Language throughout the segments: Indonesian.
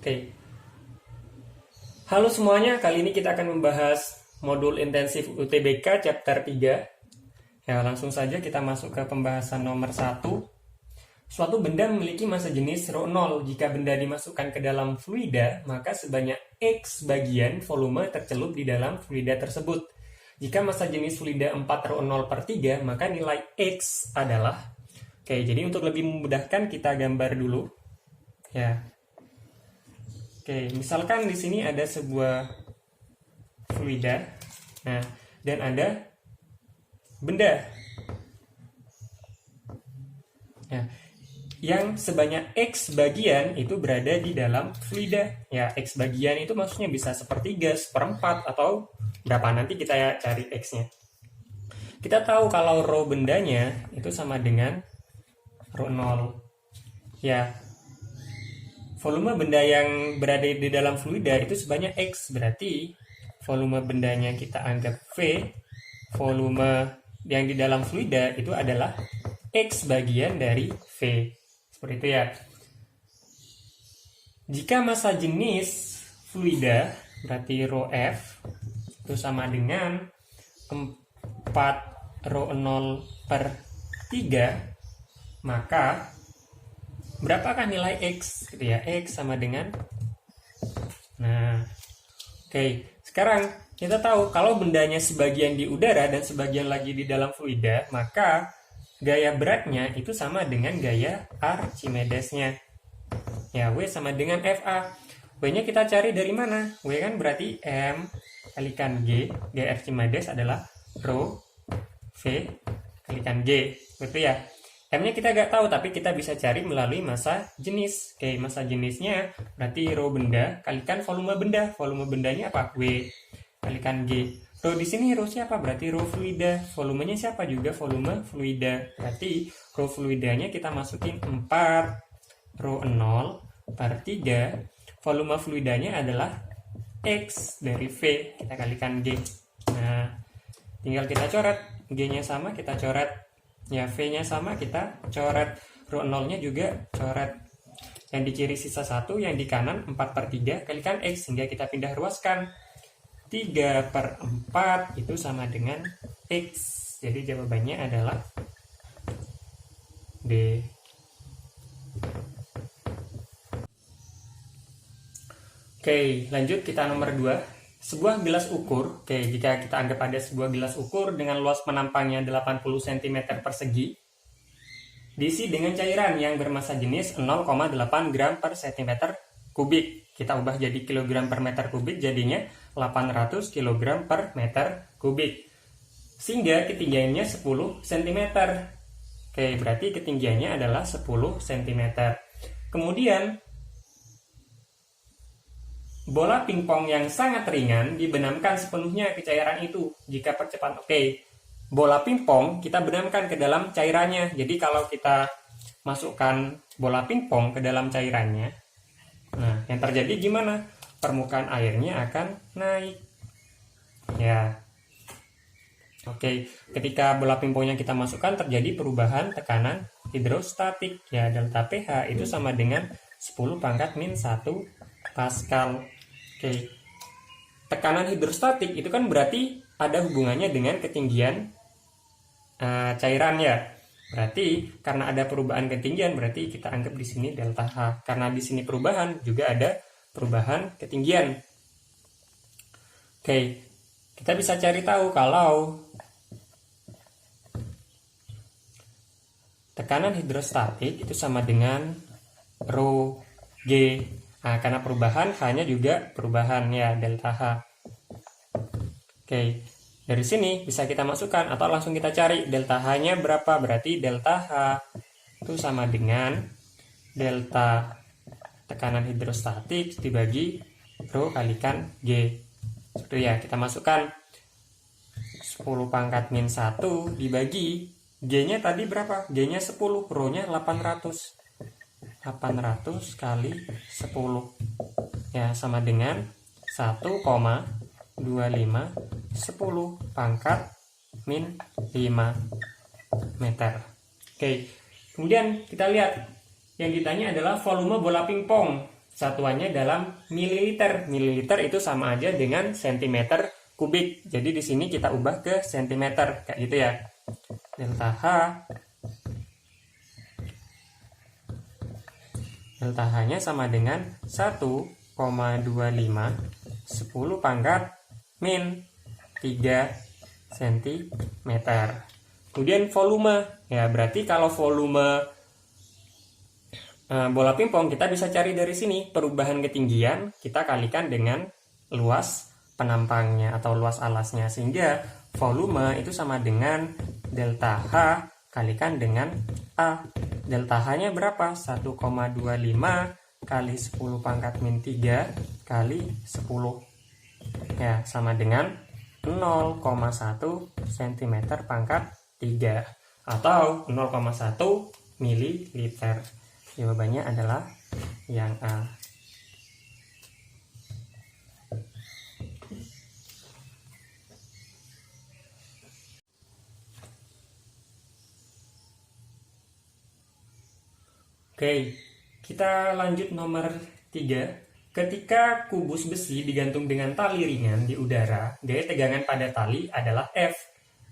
Oke. Halo semuanya, kali ini kita akan membahas modul intensif UTBK chapter 3. Ya, langsung saja kita masuk ke pembahasan nomor 1. Suatu benda memiliki massa jenis ρ0. Jika benda dimasukkan ke dalam fluida, maka sebanyak X bagian volume tercelup di dalam fluida tersebut. Jika massa jenis fluida 4ρ0/3, maka nilai X adalah... Oke, jadi untuk lebih memudahkan kita gambar dulu. Ya. Oke, misalkan di sini ada sebuah fluida, nah, dan ada benda, ya, yang sebanyak X bagian itu berada di dalam fluida. Ya, X bagian itu maksudnya bisa sepertiga, seperempat, atau berapa, nanti kita cari X-nya. Kita tahu kalau rho bendanya itu sama dengan ρ0. Ya, volume benda yang berada di dalam fluida itu sebanyak X, berarti volume bendanya kita anggap V, volume yang di dalam fluida itu adalah X bagian dari V. Seperti itu ya. Jika massa jenis fluida, berarti ρF, itu sama dengan 4ρ0/3, maka berapakah nilai X? Gitu ya, X sama dengan... Nah, oke. Sekarang kita tahu kalau bendanya sebagian di udara dan sebagian lagi di dalam fluida, maka gaya beratnya itu sama dengan gaya Archimedesnya. Ya, W sama dengan FA. W-nya kita cari dari mana? W kan berarti M kalikan G. Gaya Archimedes adalah ρ V kalikan G. Betul ya? M-nya kita nggak tahu, tapi kita bisa cari melalui massa jenis. Oke, massa jenisnya berarti rho benda kalikan volume benda. Volume bendanya apa? W kalikan G. Rho di sini rho siapa? Berarti rho fluida. Volumenya siapa? Juga volume fluida. Berarti rho fluidanya kita masukin 4ρ0/3. Volume fluidanya adalah X dari V. Kita kalikan G. Nah, tinggal kita coret. G-nya sama, kita coret. Ya, V-nya sama, kita coret. ρ0-nya juga coret. Yang di kiri sisa 1, yang di kanan 4/3 kalikan X, sehingga kita pindah ruaskan. 3/4 itu sama dengan X. Jadi jawabannya adalah D. Oke, lanjut kita nomor 2. Sebuah gelas ukur, jika kita anggap ada sebuah gelas ukur dengan luas penampangnya 80 cm persegi, diisi dengan cairan yang bermassa jenis 0,8 gram per cm kubik. Kita ubah jadi kilogram per meter kubik, jadinya 800 kg per meter kubik. Sehingga ketinggiannya 10 cm. Oke, berarti ketinggiannya adalah 10 cm. Kemudian, bola pingpong yang sangat ringan dibenamkan sepenuhnya ke cairan itu. Jika percepatan, bola pingpong kita benamkan ke dalam cairannya. Jadi kalau kita masukkan bola pingpong ke dalam cairannya, nah, yang terjadi gimana? Permukaan airnya akan naik. Ya. Ketika bola pingpongnya kita masukkan, terjadi perubahan tekanan hidrostatik. Ya, delta pH itu sama dengan 10⁻⁻1 Pascal. Tekanan hidrostatik itu kan berarti ada hubungannya dengan ketinggian cairan ya. Berarti karena ada perubahan ketinggian, berarti kita anggap di sini delta H. Karena di sini perubahan, juga ada perubahan ketinggian. Kita bisa cari tahu kalau tekanan hidrostatik itu sama dengan rho G. Nah, karena perubahan, H-nya juga perubahan ya, delta H. Dari sini bisa kita masukkan atau langsung kita cari delta H-nya berapa. Berarti delta H itu sama dengan delta tekanan hidrostatik dibagi rho kalikan G. Itu ya, kita masukkan 10⁻⁻1 dibagi G-nya tadi berapa? G-nya 10, rho-nya 800. 800 kali 10 ya sama dengan 1,25 10⁻⁵ meter. Kemudian kita lihat yang ditanya adalah volume bola pingpong satuannya dalam mililiter. Mililiter itu sama aja dengan centimeter kubik. Jadi di sini kita ubah ke sentimeter kayak gitu ya. Delta H-nya sama dengan 1,25 10 pangkat min 3 cm. Kemudian volume, ya berarti kalau volume bola pingpong kita bisa cari dari sini. Perubahan ketinggian kita kalikan dengan luas penampangnya atau luas alasnya, sehingga volume itu sama dengan delta H kalikan dengan A. Delta H-nya berapa? 1,25 kali 10 pangkat min 3 kali 10. Ya, sama dengan 0,1 cm pangkat 3 atau 0,1 mililiter. Jawabannya adalah yang A. Oke, kita lanjut nomor 3. Ketika kubus besi digantung dengan tali ringan di udara, gaya tegangan pada tali adalah F.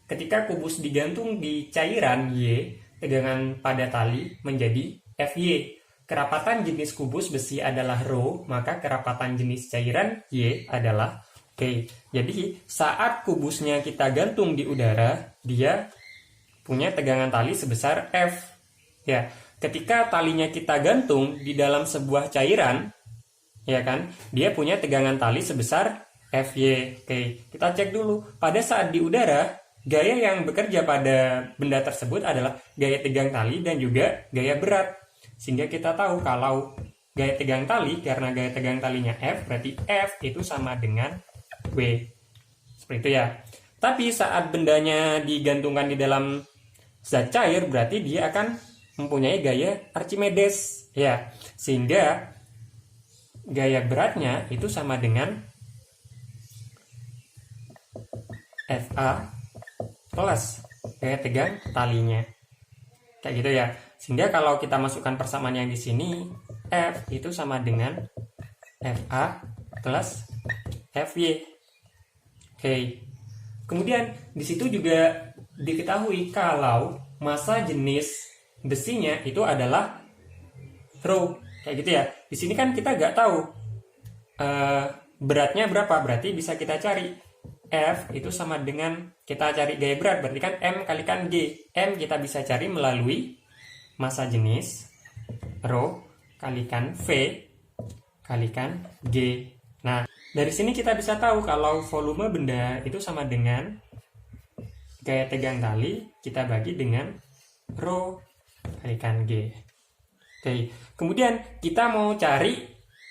Ketika kubus digantung di cairan Y, tegangan pada tali menjadi Fy. Kerapatan jenis kubus besi adalah ρ, maka kerapatan jenis cairan Y adalah K. Jadi saat kubusnya kita gantung di udara, dia punya tegangan tali sebesar F. Ya, ketika talinya kita gantung di dalam sebuah cairan, ya kan, dia punya tegangan tali sebesar Fy. Oke, kita cek dulu. Pada saat di udara, gaya yang bekerja pada benda tersebut adalah gaya tegang tali dan juga gaya berat. Sehingga kita tahu kalau gaya tegang tali, karena gaya tegang talinya F, berarti F itu sama dengan W. Seperti itu ya. Tapi saat bendanya digantungkan di dalam zat cair, berarti dia akan mempunyai gaya Archimedes. Ya, sehingga gaya beratnya itu sama dengan Fa plus gaya tegang talinya. Kayak gitu ya. Sehingga kalau kita masukkan persamaan yang di sini, F itu sama dengan Fa plus Fy. Oke. Kemudian di situ juga diketahui kalau massa jenis besinya itu adalah ρ. Kayak gitu ya. Di sini kan kita nggak tahu beratnya berapa, berarti bisa kita cari F itu sama dengan, kita cari gaya berat, berarti kan M kalikan G. M kita bisa cari melalui massa jenis ρ kalikan V kalikan G. Nah, dari sini kita bisa tahu kalau volume benda itu sama dengan gaya tegang tali kita bagi dengan ρ kalikan G. Oke, kemudian kita mau cari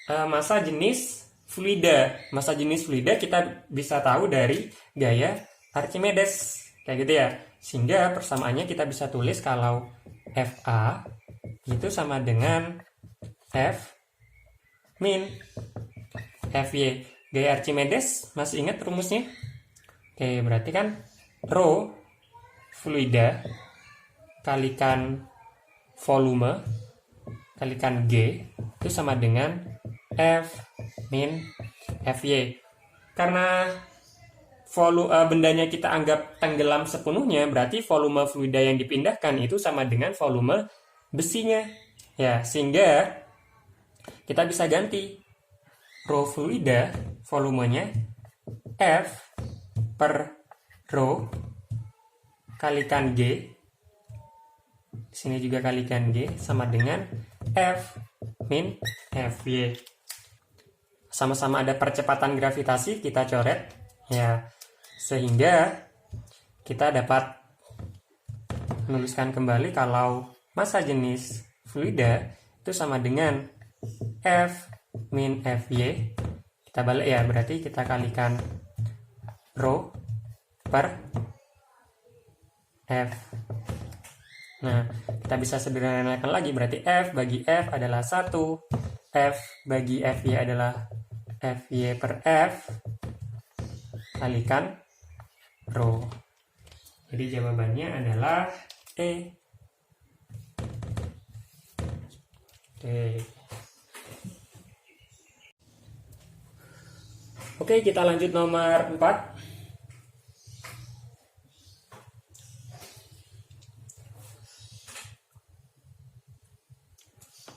massa jenis fluida. Massa jenis fluida kita bisa tahu dari gaya Archimedes. Kayak gitu ya. Sehingga persamaannya kita bisa tulis kalau Fa itu sama dengan F min Fy. Gaya Archimedes, masih ingat rumusnya? Oke, berarti kan ρ fluida kalikan volume kalikan G itu sama dengan F min Fy. Karena bendanya kita anggap tenggelam sepenuhnya, berarti volume fluida yang dipindahkan itu sama dengan volume besinya. Ya, sehingga kita bisa ganti ρ fluida volumenya F per ρ kalikan G. Sini juga kalikan G sama dengan F min Fy. Sama-sama ada percepatan gravitasi, kita coret ya, sehingga kita dapat menuliskan kembali kalau massa jenis fluida itu sama dengan F min Fy. Kita balik ya, berarti kita kalikan ρ per F. Nah, kita bisa sederhanakan lagi, berarti F bagi F adalah 1, F bagi Fy adalah Fy per F kalikan ρ. Jadi jawabannya adalah E. Oke. Oke, kita lanjut nomor 4.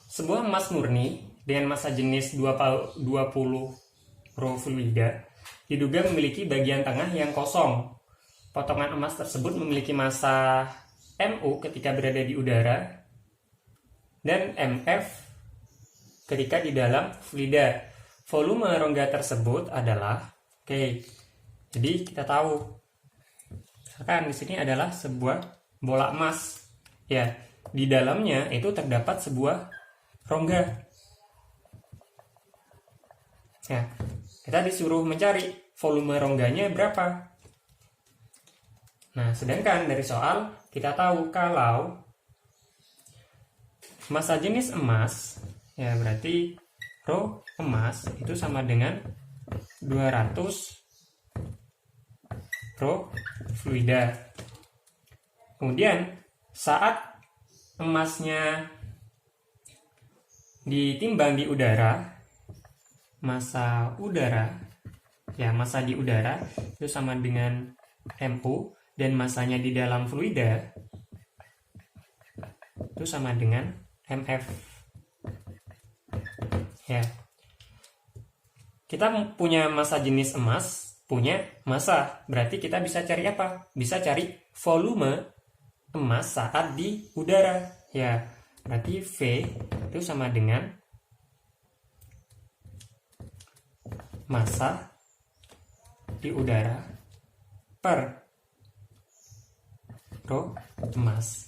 Sebuah emas murni dengan massa jenis 20 row fluida diduga memiliki bagian tengah yang kosong. Potongan emas tersebut memiliki massa Mu ketika berada di udara dan Mf ketika di dalam fluida. Volume rongga tersebut adalah jadi kita tahu misalkan di sini adalah sebuah bola emas. Ya, di dalamnya itu terdapat sebuah rongga. Ya, kita disuruh mencari volume rongganya berapa. Nah, sedangkan dari soal kita tahu kalau massa jenis emas, ya berarti rho emas itu sama dengan 200 rho fluida. Kemudian saat emasnya ditimbang di udara, massa di udara itu sama dengan Mu, dan massanya di dalam fluida itu sama dengan Mf. Ya, kita punya massa jenis emas, punya massa, berarti kita bisa cari apa? Bisa cari volume emas saat di udara. Ya, berarti V itu sama dengan massa di udara per rho emas.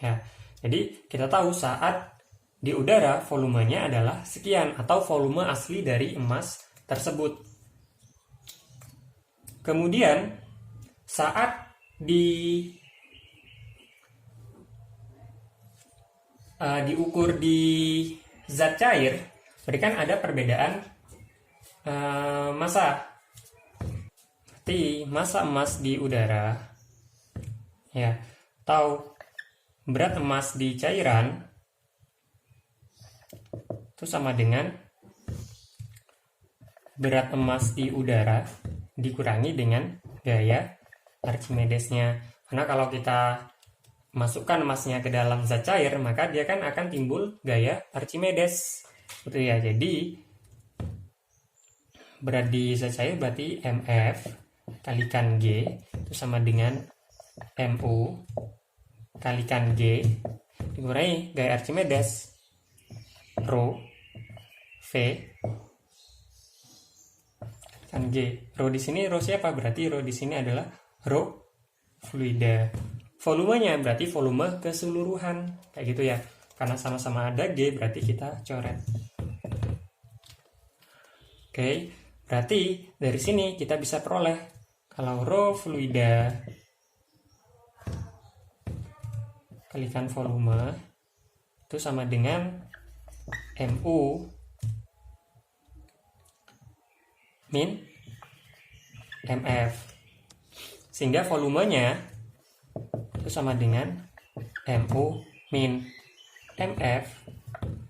Ya, jadi kita tahu saat di udara volumenya adalah sekian atau volume asli dari emas tersebut. Kemudian saat diukur di zat cair, berarti kan ada perbedaan massa. Berarti massa emas di udara, ya, atau berat emas di cairan itu sama dengan berat emas di udara dikurangi dengan gaya Archimedesnya. Karena kalau kita masukkan emasnya ke dalam zat cair, maka dia kan akan timbul gaya Archimedes. Gitu ya. Jadi berat di zat cair berarti Mf kalikan G itu sama dengan Mu kalikan G dikurangi gaya Archimedes rho V kan G. Rho di sini rho siapa? Berarti rho di sini adalah rho fluida. Volumenya berarti volume keseluruhan, kayak gitu ya. Karena sama-sama ada G, berarti kita coret. Oke, berarti dari sini kita bisa peroleh kalau rho fluida kalikan volume itu sama dengan Mu min Mf, sehingga volumenya itu sama dengan Mu min Mf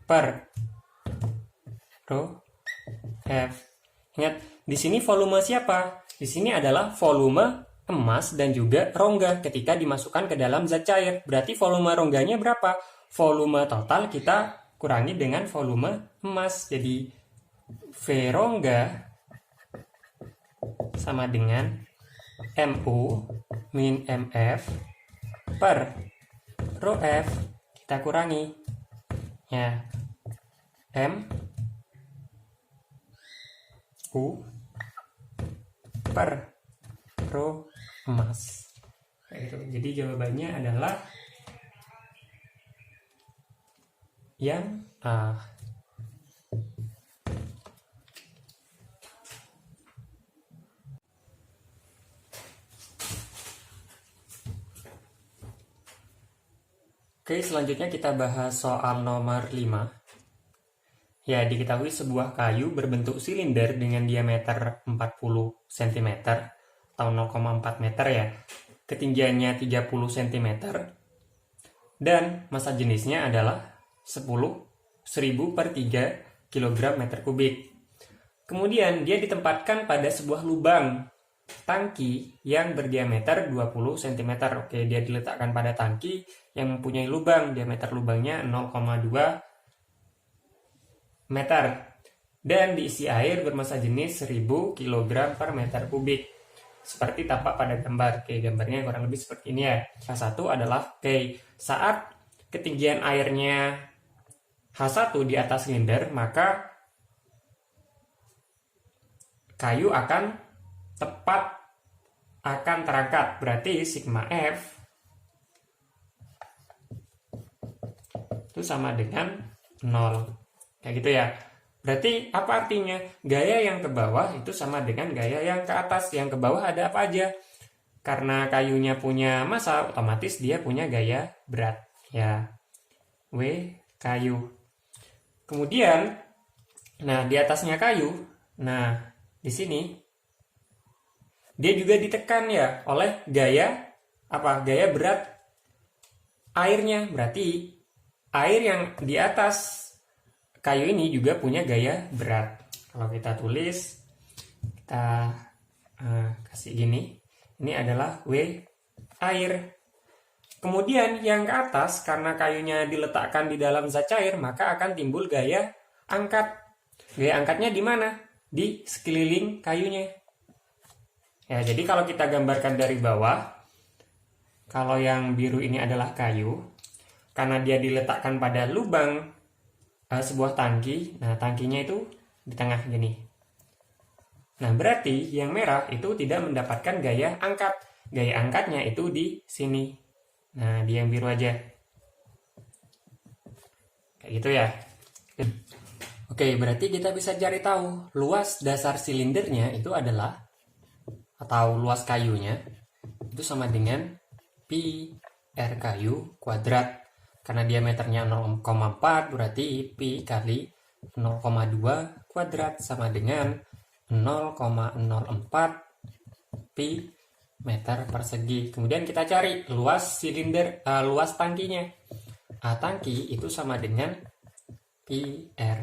per rho F. Ingat, di sini volume siapa? Di sini adalah volume emas dan juga rongga ketika dimasukkan ke dalam zat cair. Berarti volume rongganya berapa? Volume total kita kurangi dengan volume emas. Jadi V rongga sama dengan Mu min Mf per rho F, kita kurangi ya M U per rho emas. Jadi jawabannya adalah yang A. Oke, selanjutnya kita bahas soal nomor 5. Ya, diketahui sebuah kayu berbentuk silinder dengan diameter 40 cm atau 0,4 meter ya. Ketinggiannya 30 cm dan massa jenisnya adalah 10.000 per 3 kg meter kubik. Kemudian dia ditempatkan pada sebuah lubang tangki yang berdiameter 20 cm. Oke, dia diletakkan pada tangki yang mempunyai lubang, diameter lubangnya 0,2 meter. Dan diisi air bermassa jenis 1000 kg per meter kubik. Seperti tampak pada gambar. Oke, gambarnya kurang lebih seperti ini ya. H1 adalah, saat ketinggian airnya H1 di atas silinder, maka kayu akan tepat akan terangkat, berarti sigma F itu sama dengan 0. Kayak gitu ya. Berarti apa artinya? Gaya yang ke bawah itu sama dengan gaya yang ke atas. Yang ke bawah ada apa aja? Karena kayunya punya massa, otomatis dia punya gaya berat. Ya, W kayu. Kemudian, nah di atasnya kayu, nah di sini dia juga ditekan ya oleh gaya apa? Gaya berat airnya. Berarti air yang di atas kayu ini juga punya gaya berat. Kalau kita tulis, kita kasih gini, ini adalah W air. Kemudian yang ke atas, karena kayunya diletakkan di dalam zat cair, maka akan timbul gaya angkat. Gaya angkatnya di mana? Di sekeliling kayunya. Ya, jadi kalau kita gambarkan dari bawah, kalau yang biru ini adalah kayu, karena dia diletakkan pada lubang sebuah tangki, nah tangkinya itu di tengah gini. Nah, berarti yang merah itu tidak mendapatkan gaya angkat. Gaya angkatnya itu di sini. Nah, di yang biru aja. Kayak gitu ya. Oke, berarti kita bisa cari tahu luas dasar silindernya itu adalah, atau luas kayunya itu sama dengan pi R kayu kuadrat. Karena diameternya 0,4 berarti pi kali 0,2 kuadrat sama dengan 0,04 pi meter persegi. Kemudian kita cari luas silinder, luas tangkinya. Tangki itu sama dengan pi R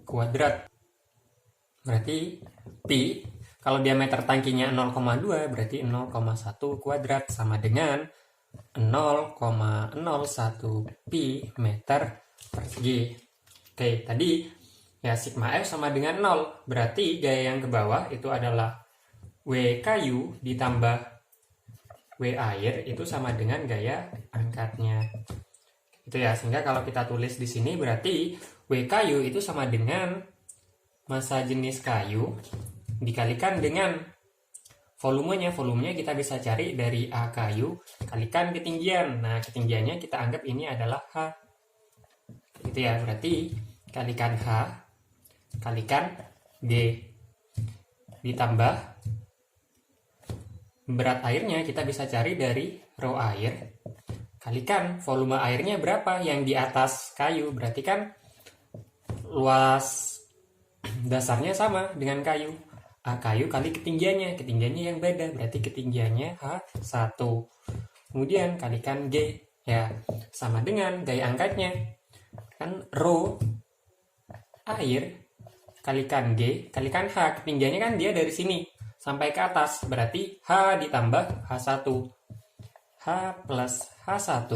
kuadrat. Berarti pi, kalau diameter tangkinya 0,2 berarti 0,1 kuadrat sama dengan 0,01 pi meter persegi. Oke, tadi ya sigma F sama dengan 0. Berarti gaya yang ke bawah itu adalah W kayu ditambah W air itu sama dengan gaya angkatnya. Itu ya, sehingga kalau kita tulis di sini berarti W kayu itu sama dengan massa jenis kayu dikalikan dengan volumenya. Volumenya kita bisa cari dari A kayu kalikan ketinggian. Nah, ketinggiannya kita anggap ini adalah H. Gitu ya, berarti kalikan H kalikan G ditambah berat airnya kita bisa cari dari rho air kalikan volume airnya berapa yang di atas kayu. Berarti kan luas dasarnya sama dengan kayu. A kayu kali ketinggiannya yang beda, berarti ketinggiannya H1. Kemudian kalikan G, ya sama dengan gaya angkatnya. Kan rho air kalikan G kalikan H, ketinggiannya kan dia dari sini sampai ke atas, berarti H ditambah H1. H plus H1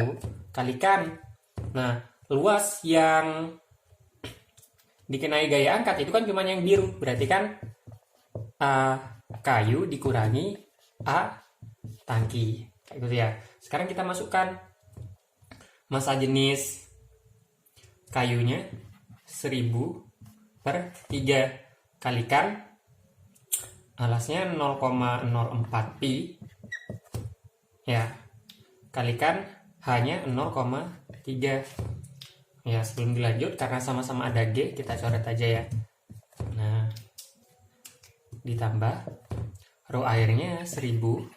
kalikan. Nah, luas yang dikenai gaya angkat itu kan cuma yang biru, berarti kan A kayu dikurangi A tangki. Kayak gitu ya. Sekarang kita masukkan massa jenis kayunya 1000/3 kalikan alasnya 0,04 pi ya kalikan H-nya 0,3. Ya, sebelum dilanjut karena sama-sama ada G kita coret aja ya. Nah, ditambah rho airnya 1000,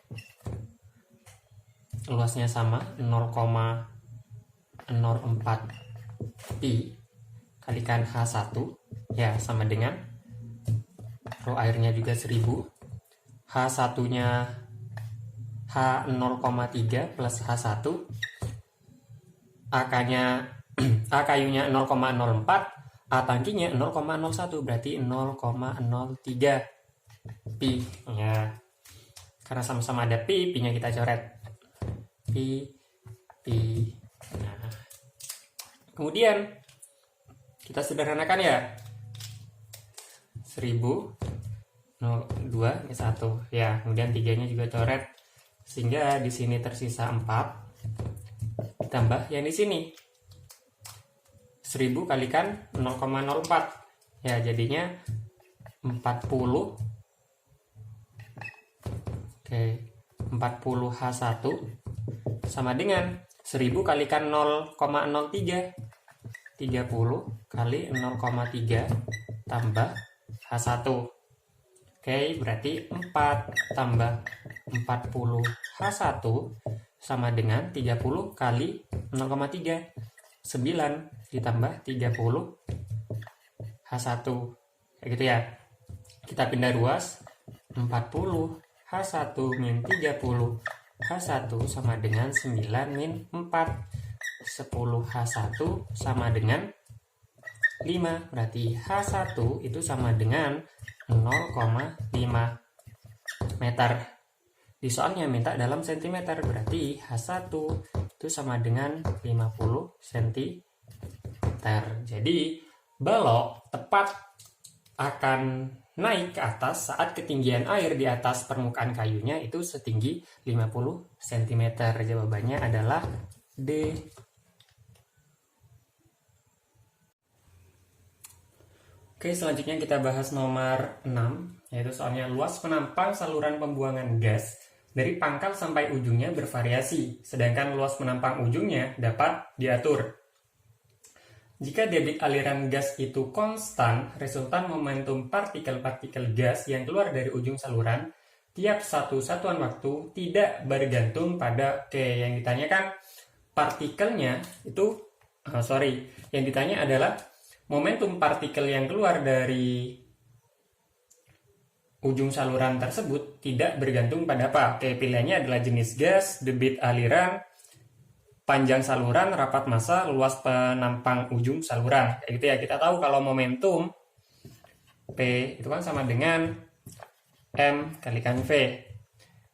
luasnya sama 0,04 pi kalikan H1 ya sama dengan rho airnya juga 1000, H1 nya H0,3 plus H1, A kayunya 0,04, A tangkinya 0,01, berarti 0,03 pi. Ya. Karena sama-sama ada pi, pi-nya kita coret. Pi. Nah. Kemudian kita sederhanakan ya. 1000 2 ini 1. Ya, kemudian 3-nya juga coret. Sehingga di sini tersisa 4. Ditambah yang di sini 1000 kalikan 0,04. Ya, jadinya 40. Oke, 40H1 sama dengan 1000 kalikan 0,03. 30 kali 0,3 tambah H1. Oke, berarti 4 tambah 40H1 sama dengan 30 kali 0,3. 9 ditambah 30 H1. Kayak gitu ya. Kita pindah ruas. 40 H1 min 30 H1 sama dengan 9 min 4. 10 H1 sama dengan 5. Berarti H1 itu sama dengan 0,5 meter. Di soalnya minta dalam sentimeter, berarti H1 itu sama dengan 50 cm. Jadi balok tepat akan naik ke atas saat ketinggian air di atas permukaan kayunya itu setinggi 50 cm. Jawabannya adalah D. Oke, selanjutnya kita bahas nomor 6, yaitu soalnya luas penampang saluran pembuangan gas dari pangkal sampai ujungnya bervariasi, sedangkan luas penampang ujungnya dapat diatur. Jika debit aliran gas itu konstan, resultan momentum partikel-partikel gas yang keluar dari ujung saluran tiap satu satuan waktu tidak bergantung pada yang ditanyakan partikelnya itu, yang ditanya adalah momentum partikel yang keluar dari ujung saluran tersebut tidak bergantung pada apa? Pilihannya adalah jenis gas, debit aliran, panjang saluran, rapat massa, luas penampang ujung saluran. Kayak gitu ya. Kita tahu kalau momentum P itu kan sama dengan M kalikan V.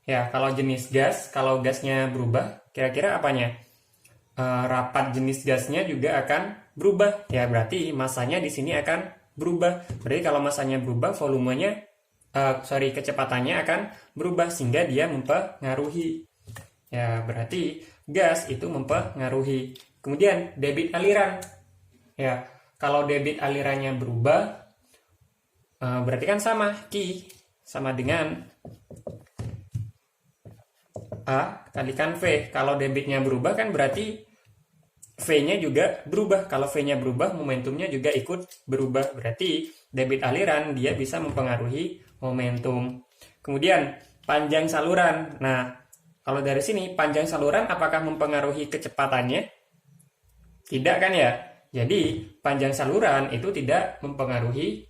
Ya, kalau jenis gas, kalau gasnya berubah, kira-kira apanya? Rapat jenis gasnya juga akan berubah. Ya, berarti masanya di sini akan berubah. Berarti kalau masanya berubah, volumenya kecepatannya akan berubah sehingga dia mempengaruhi. Ya, berarti gas itu mempengaruhi. Kemudian debit aliran. Ya, kalau debit alirannya berubah, berarti kan sama Q sama dengan A kalikan V. Kalau debitnya berubah kan berarti V-nya juga berubah. Kalau V-nya berubah, momentumnya juga ikut berubah. Berarti debit aliran dia bisa mempengaruhi momentum. Kemudian panjang saluran. Nah, kalau dari sini panjang saluran apakah mempengaruhi kecepatannya? Tidak kan ya? Jadi panjang saluran itu tidak mempengaruhi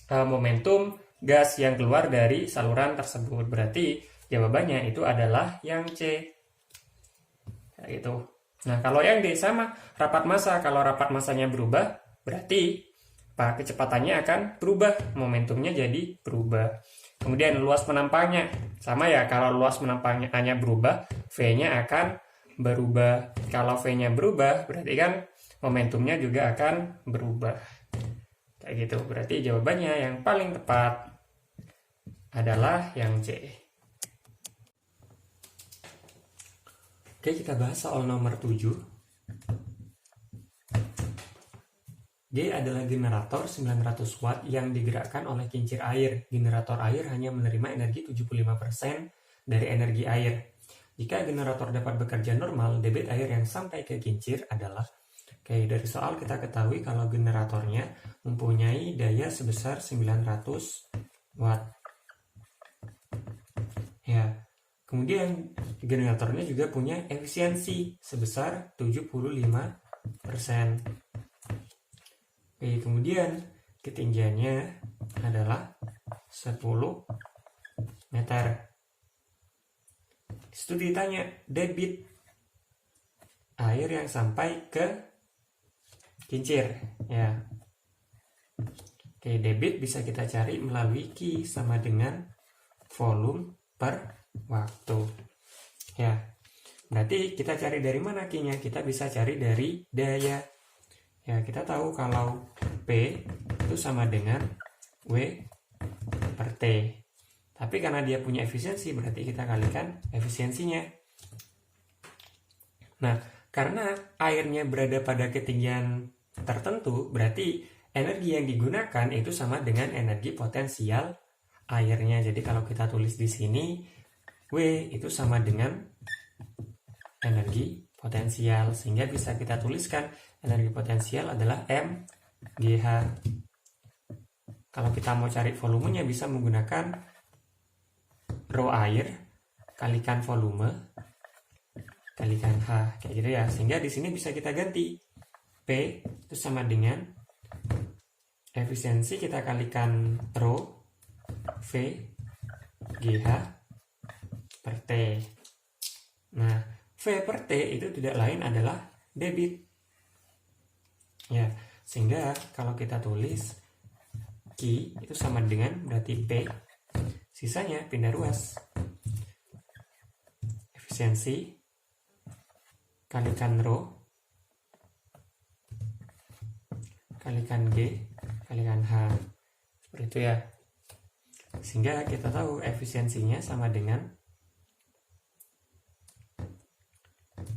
momentum gas yang keluar dari saluran tersebut. Berarti jawabannya itu adalah yang C. Kayak gitu. Nah, kalau yang D sama rapat massa. Kalau rapat massanya berubah, berarti kecepatannya akan berubah, momentumnya jadi berubah. Kemudian luas penampangnya sama ya. Kalau luas penampangnya berubah, V-nya akan berubah. Kalau V-nya berubah, berarti kan momentumnya juga akan berubah. Kayak gitu. Berarti jawabannya yang paling tepat adalah yang C. Oke, kita bahas soal nomor 7. G adalah generator 900 watt yang digerakkan oleh kincir air. Generator air hanya menerima energi 75% dari energi air. Jika generator dapat bekerja normal, debit air yang sampai ke kincir adalah, dari soal kita ketahui kalau generatornya mempunyai daya sebesar 900 watt. Ya. Kemudian generatornya juga punya efisiensi sebesar 75%. Oke, kemudian ketinggiannya adalah 10 meter. Di situ ditanya debit air yang sampai ke kincir. Ya. Oke, debit bisa kita cari melalui Q sama dengan volume per waktu. Ya, berarti kita cari dari mana Q-nya? Kita bisa cari dari daya. Ya, kita tahu kalau P itu sama dengan W per T. Tapi karena dia punya efisiensi, berarti kita kalikan efisiensinya. Nah, karena airnya berada pada ketinggian tertentu, berarti energi yang digunakan itu sama dengan energi potensial airnya. Jadi kalau kita tulis di sini, W itu sama dengan energi potensial. Sehingga bisa kita tuliskan energi potensial adalah mGh. Kalau kita mau cari volumenya bisa menggunakan rho air kalikan volume kalikan H, kayak gitu ya. Sehingga di sini bisa kita ganti P itu sama dengan efisiensi kita kalikan rho V GH per T. Nah, V per T itu tidak lain adalah debit. Ya, sehingga kalau kita tulis Q itu sama dengan berarti P, sisanya pindah ruas. Efisiensi kalikan rho kalikan G kalikan H. Seperti itu ya. Sehingga kita tahu efisiensinya sama dengan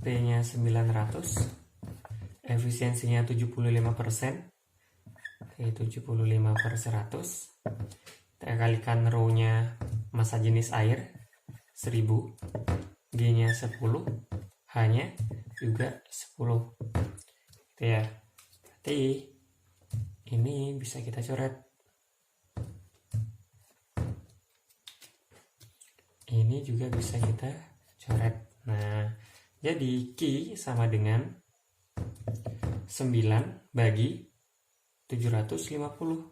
P-nya 900, efisiensinya 75%, 75/100. Kita kalikan rho-nya massa jenis air 1000, G-nya 10, H-nya juga 10. Gitu ya. Berarti ini bisa kita coret. Ini juga bisa kita coret. Nah, jadi Q sama dengan 9 bagi 750.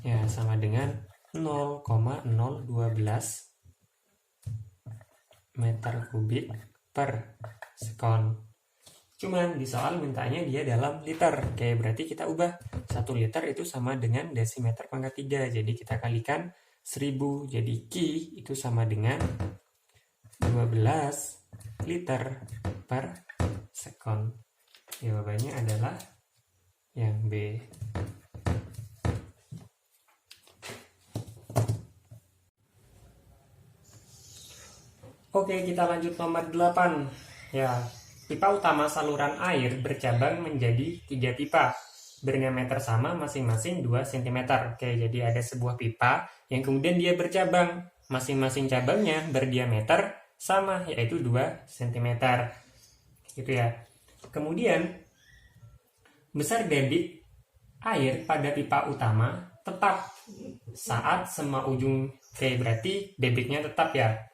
Ya, sama dengan 0,012 meter kubik per sekon. Cuman di soal mintanya dia dalam liter. Oke, berarti kita ubah 1 liter itu sama dengan desimeter pangkat 3. Jadi kita kalikan 1000. Jadi Q itu sama dengan 12 liter per sekon. Jawabannya adalah yang B. Oke, kita lanjut nomor 8. Ya, pipa utama saluran air bercabang menjadi 3 pipa berdiameter sama masing-masing 2 cm. Oke, jadi ada sebuah pipa yang kemudian dia bercabang. Masing-masing cabangnya berdiameter sama, yaitu 2 cm. Gitu ya. Kemudian, besar debit air pada pipa utama tetap saat semua ujung. Oke, berarti debitnya tetap ya.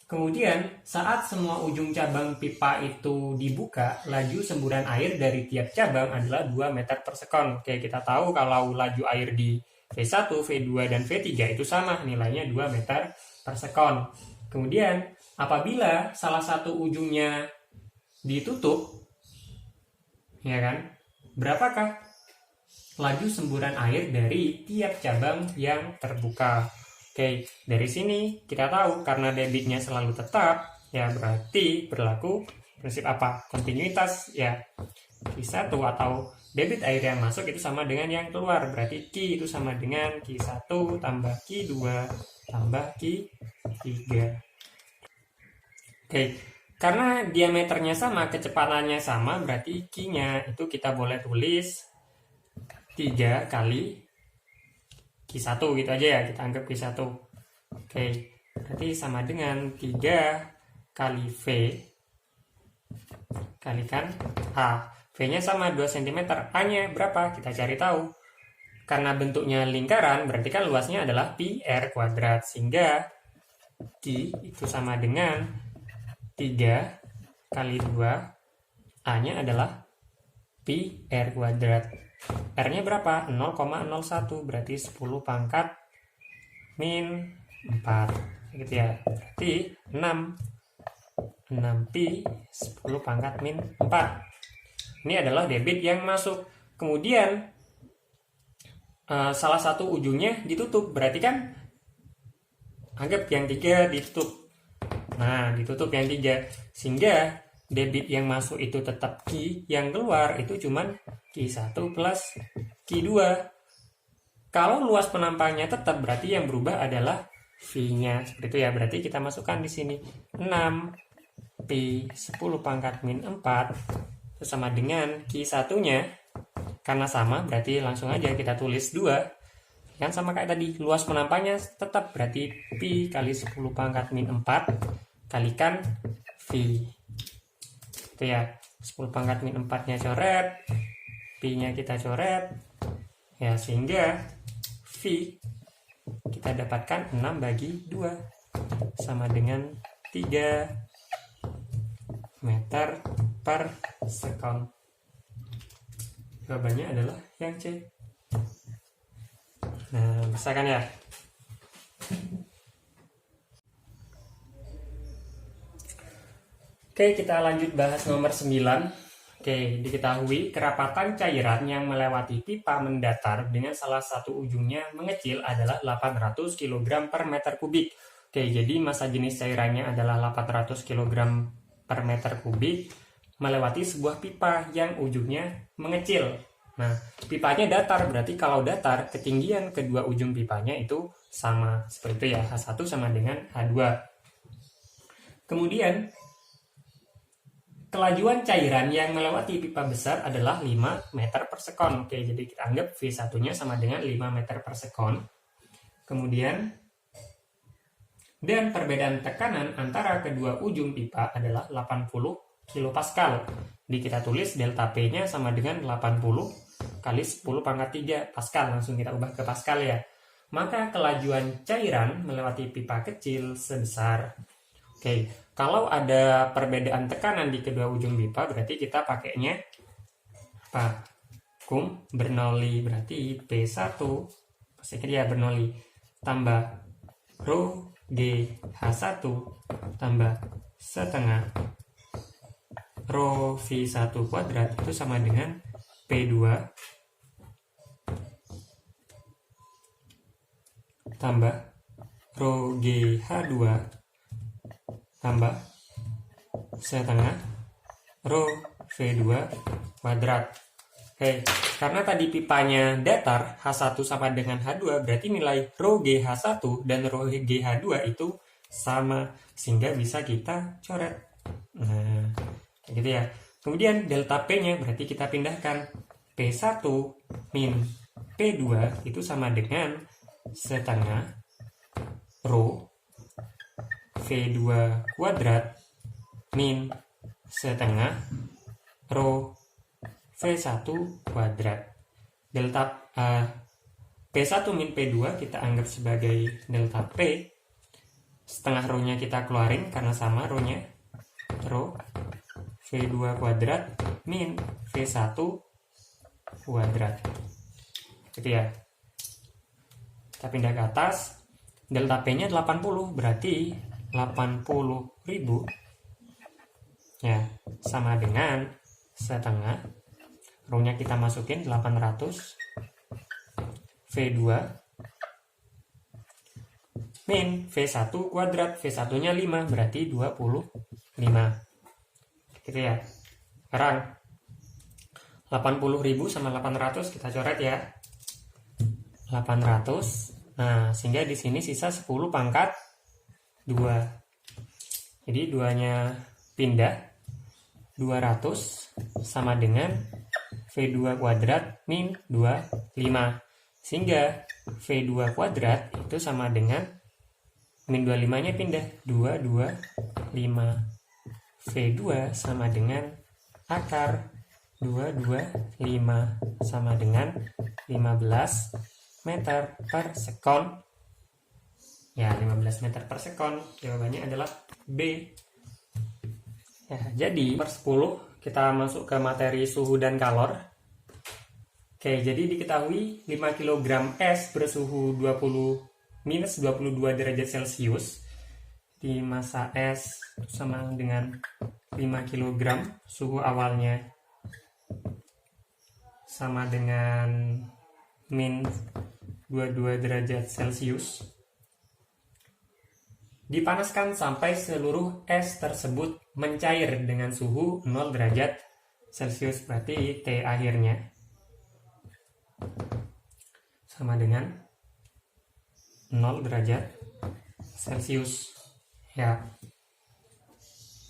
Kemudian, saat semua ujung cabang pipa itu dibuka, laju semburan air dari tiap cabang adalah 2 meter per sekon. Oke, kita tahu kalau laju air di V1, V2, dan V3 itu sama, nilainya 2 meter per sekon. Kemudian, apabila salah satu ujungnya ditutup, ya kan, berapakah laju semburan air dari tiap cabang yang terbuka? Oke, dari sini kita tahu karena debitnya selalu tetap, ya berarti berlaku prinsip apa? Kontinuitas, ya. Q1 atau debit air yang masuk itu sama dengan yang keluar. Berarti Q itu sama dengan Q1 tambah Q2 tambah Q3. Oke, karena diameternya sama, kecepatannya sama, berarti Q-nya itu kita boleh tulis 3 kali Q1 gitu aja ya, kita anggap Q1. Oke, berarti sama dengan 3 kali V kalikan H. V-nya sama 2 cm, A-nya berapa? Kita cari tahu. Karena bentuknya lingkaran, berarti kan luasnya adalah pi R kuadrat. Sehingga Q itu sama dengan 3 kali 2, A-nya adalah pi R kuadrat. R-nya berapa? 0,01, berarti 10 pangkat min 4. Gitu ya. Berarti 6 pi 10 pangkat min 4. Ini adalah debit yang masuk. Kemudian salah satu ujungnya ditutup, berarti kan anggap yang 3 ditutup. Nah, ditutup yang 3, sehingga debit yang masuk itu tetap Q, yang keluar itu cuman Q1 plus Q2. Kalau luas penampangnya tetap, berarti yang berubah adalah V-nya. Seperti itu ya, berarti kita masukkan di sini 6 Pi 10 pangkat min 4 itu sama dengan Q1-nya. Karena sama, berarti langsung aja kita tulis 2. Kan sama kayak tadi, luas penampangnya tetap, berarti Pi kali 10 pangkat min 4 kalikan V. Itu ya, 10 pangkat min 4-nya coret, Pi-nya kita coret. Ya, sehingga V kita dapatkan 6 bagi 2 sama dengan 3 meter per sekon. Jawabannya adalah yang C. Nah, bisa kan ya? Oke, kita lanjut bahas nomor 9. Oke, diketahui kerapatan cairan yang melewati pipa mendatar dengan salah satu ujungnya mengecil adalah 800 kg per meter kubik. Oke, jadi massa jenis cairannya adalah 800 kg per meter kubik melewati sebuah pipa yang ujungnya mengecil. Nah, pipanya datar, berarti kalau datar, ketinggian kedua ujung pipanya itu sama. Seperti itu ya, H1 sama dengan H2. Kemudian, kelajuan cairan yang melewati pipa besar adalah 5 meter per sekon. Oke, jadi kita anggap V1-nya sama dengan 5 meter per sekon. Kemudian, dan perbedaan tekanan antara kedua ujung pipa adalah 80 kilopascal. Jadi kita tulis delta P-nya sama dengan 80 kali 10 pangkat 3 Pascal. Langsung kita ubah ke Pascal ya. Maka kelajuan cairan melewati pipa kecil sebesar. Oke, kalau ada perbedaan tekanan di kedua ujung pipa, berarti kita pakainya apa? Kum Bernoulli, berarti P1 pasti ya Bernoulli tambah rho GH1 tambah setengah rho V1 kuadrat itu sama dengan P2 tambah rho GH2 tambah setengah rho V2 kuadrat. Oke, karena tadi pipanya datar, H1 sama dengan H2, berarti nilai rho GH1 dan rho GH2 itu sama, sehingga bisa kita coret. Nah, gitu ya. Kemudian delta P-nya berarti kita pindahkan P1 min P2 itu sama dengan setengah rho V2 kuadrat min setengah rho V1 kuadrat. Delta P1 min P2 kita anggap sebagai delta P. Setengah rho-nya kita keluarin karena sama rho-nya. Rho V2 kuadrat min V1 kuadrat. Gitu ya. Kita pindah ke atas. Delta P-nya 80, berarti 80.000 ya sama dengan setengah rho-nya kita masukin 800 V2 min V1 kuadrat. V1-nya 5, berarti 25. Gitu ya. Sekarang 80.000 sama 800 kita coret ya. 800. Nah, sehingga di sini sisa 10 pangkat 2. Jadi 2-nya pindah. 200 sama dengan V2 kuadrat min 25. Sehingga V2 kuadrat itu sama dengan min 25-nya pindah. 225. V2 sama dengan akar 225 sama dengan 15 meter per sekon. Ya, 15 meter per sekon. Jawabannya adalah B. Ya, jadi per 10 kita masuk ke materi suhu dan kalor. Oke, jadi diketahui 5 kg es bersuhu minus 22 derajat Celcius di massa es sama dengan 5 kg, suhu awalnya sama dengan min 22 derajat Celcius. Dipanaskan sampai seluruh es tersebut mencair dengan suhu 0 derajat Celcius, berarti T akhirnya sama dengan 0 derajat Celcius. Ya.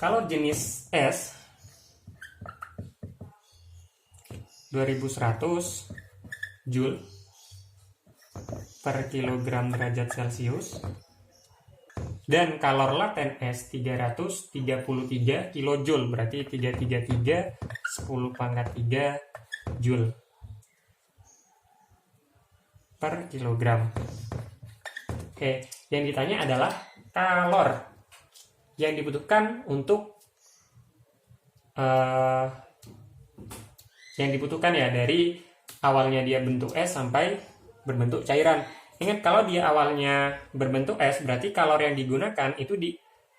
Kalau jenis es 2100 Joule per kilogram derajat Celcius, dan kalor laten es 333 kilojoule, berarti 333 10 pangkat 3 Joule per kilogram. Oke, yang ditanya adalah kalor yang dibutuhkan untuk yang dibutuhkan ya dari awalnya dia bentuk es sampai berbentuk cairan. Ingat, kalau dia awalnya berbentuk es, berarti kalor yang digunakan itu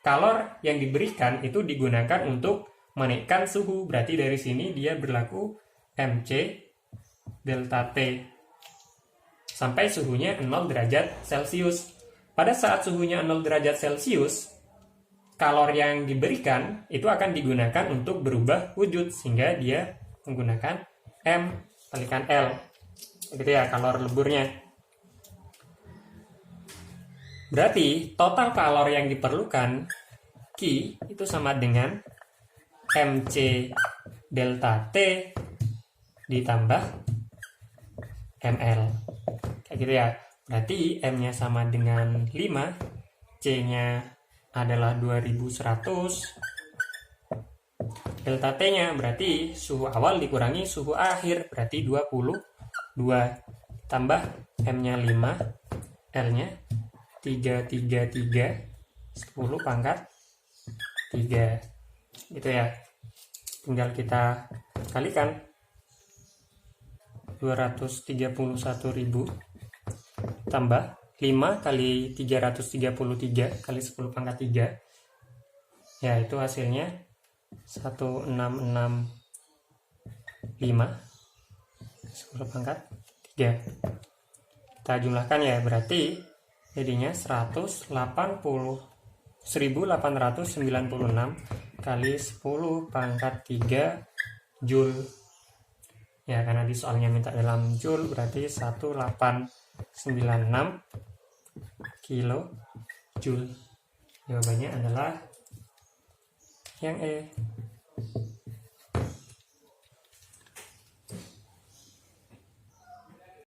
kalor yang diberikan itu digunakan untuk menaikkan suhu. Berarti dari sini dia berlaku Mc delta T sampai suhunya 0 derajat Celcius. Pada saat suhunya 0 derajat Celcius, kalor yang diberikan itu akan digunakan untuk berubah wujud, sehingga dia menggunakan M kalikan L. Gitu ya, kalor leburnya. Berarti total kalor yang diperlukan Q itu sama dengan Mc delta T ditambah Ml. Kayak gitu ya. Berarti M-nya sama dengan 5, C-nya adalah 2100, delta T-nya berarti suhu awal dikurangi suhu akhir, berarti 22, tambah M-nya 5, L-nya 333 10 pangkat 3, gitu ya. Tinggal kita kalikan 231.000 tambah 5 kali 333 kali 10 pangkat 3, ya itu hasilnya 1665 10 pangkat 3. Kita jumlahkan ya, berarti jadinya 1896 kali 10 pangkat 3 Joule. Ya, karena di soalnya minta dalam Joule, berarti 1896 kilo Joule. Jawabannya adalah yang E.